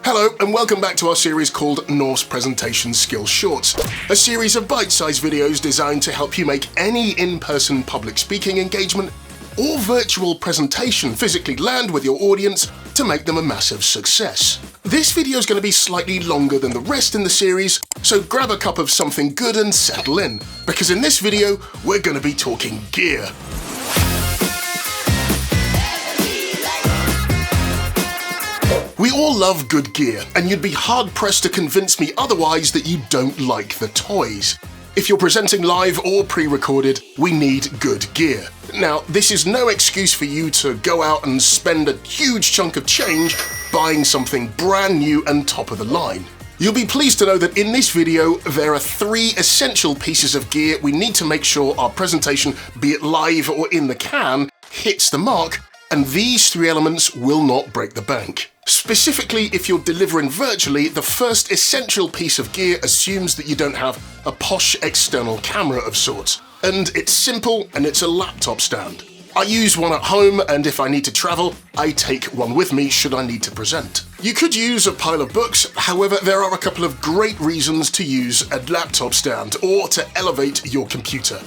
Hello and welcome back to our series called NORF'S Presentation Skills Shorts, a series of bite-sized videos designed to help you make any in-person public speaking engagement or virtual presentation physically land with your audience to make them a massive success. This video is going to be slightly longer than the rest in the series, so grab a cup of something good and settle in, because in this video we're going to be talking gear. We all love good gear, and you'd be hard-pressed to convince me otherwise that you don't like the toys. If you're presenting live or pre-recorded, we need good gear. Now, this is no excuse for you to go out and spend a huge chunk of change buying something brand new and top of the line. You'll be pleased to know that in this video, there are 3 essential pieces of gear we need to make sure our presentation, be it live or in the can, hits the mark, and these 3 elements will not break the bank. Specifically, if you're delivering virtually, the first essential piece of gear assumes that you don't have a posh external camera of sorts. And it's simple, and it's a laptop stand. I use one at home, and if I need to travel, I take one with me should I need to present. You could use a pile of books, however, there are a couple of great reasons to use a laptop stand or to elevate your computer.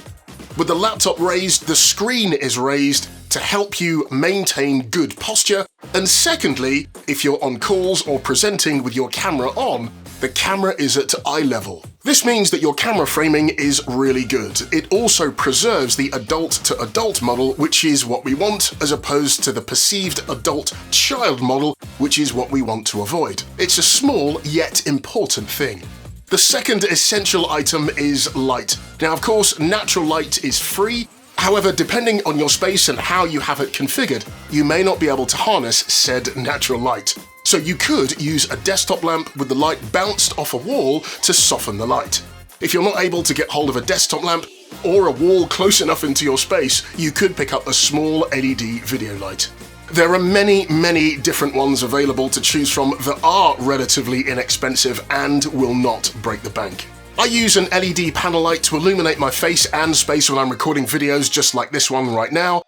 With the laptop raised, the screen is raised to help you maintain good posture, and secondly, if you're on calls or presenting with your camera on, the camera is at eye level. This means that your camera framing is really good. It also preserves the adult-to-adult model, which is what we want, as opposed to the perceived adult-child model, which is what we want to avoid. It's a small yet important thing. The second essential item is light. Now, of course, natural light is free. However, depending on your space and how you have it configured, you may not be able to harness said natural light. So you could use a desktop lamp with the light bounced off a wall to soften the light. If you're not able to get hold of a desktop lamp or a wall close enough into your space, you could pick up a small LED video light. There are many different ones available to choose from that are relatively inexpensive and will not break the bank. I use an LED panel light to illuminate my face and space when I'm recording videos just like this one right now.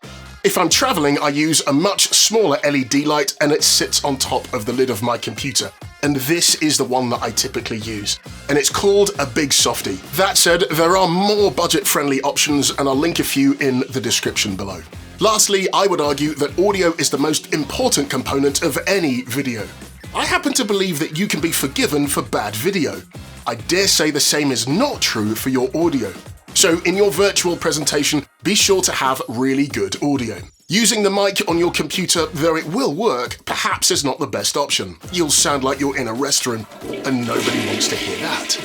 If I'm traveling, I use a much smaller LED light and it sits on top of the lid of my computer. And this is the one that I typically use. And it's called a Big Softy. That said, there are more budget-friendly options and I'll link a few in the description below. Lastly, I would argue that audio is the most important component of any video. I happen to believe that you can be forgiven for bad video. I dare say the same is not true for your audio. So in your virtual presentation, be sure to have really good audio. Using the mic on your computer, though it will work, perhaps is not the best option. You'll sound like you're in a restaurant, and nobody wants to hear that.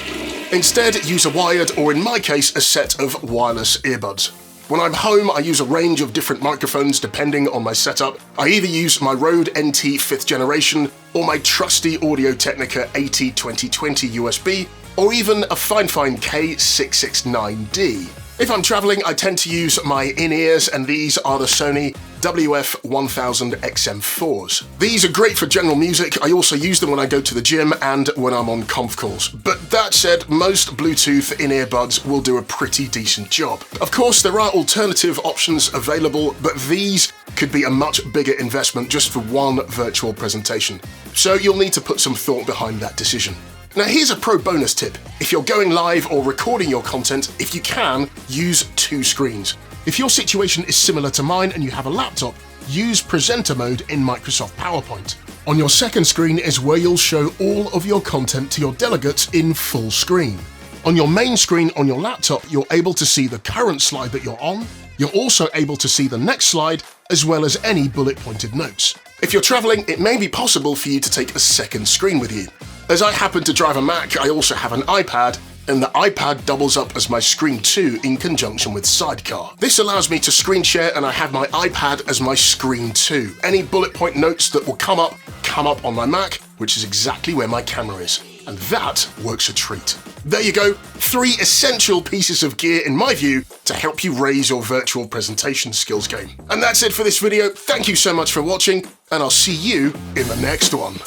Instead, use a wired, or in my case, a set of wireless earbuds. When I'm home, I use a range of different microphones depending on my setup. I either use my Rode NT 5th generation, or my trusty Audio-Technica AT2020 USB, or even a Fine K669D. If I'm traveling, I tend to use my in-ears, and these are the Sony WF-1000XM4s. These are great for general music. I also use them when I go to the gym and when I'm on conf calls. But that said, most Bluetooth in-ear buds will do a pretty decent job. Of course, there are alternative options available, but these could be a much bigger investment just for one virtual presentation. So you'll need to put some thought behind that decision. Now here's a pro bonus tip. If you're going live or recording your content, if you can, use 2 screens. If your situation is similar to mine and you have a laptop, use presenter mode in Microsoft PowerPoint. On your second screen is where you'll show all of your content to your delegates in full screen. On your main screen on your laptop, you're able to see the current slide that you're on. You're also able to see the next slide, as well as any bullet-pointed notes. If you're traveling, it may be possible for you to take a second screen with you. As I happen to drive a Mac, I also have an iPad, and the iPad doubles up as my screen too in conjunction with Sidecar. This allows me to screen share, and I have my iPad as my screen too. Any bullet point notes that will come up on my Mac, which is exactly where my camera is. And that works a treat. There you go, 3 essential pieces of gear in my view to help you raise your virtual presentation skills game. And that's it for this video. Thank you so much for watching, and I'll see you in the next one.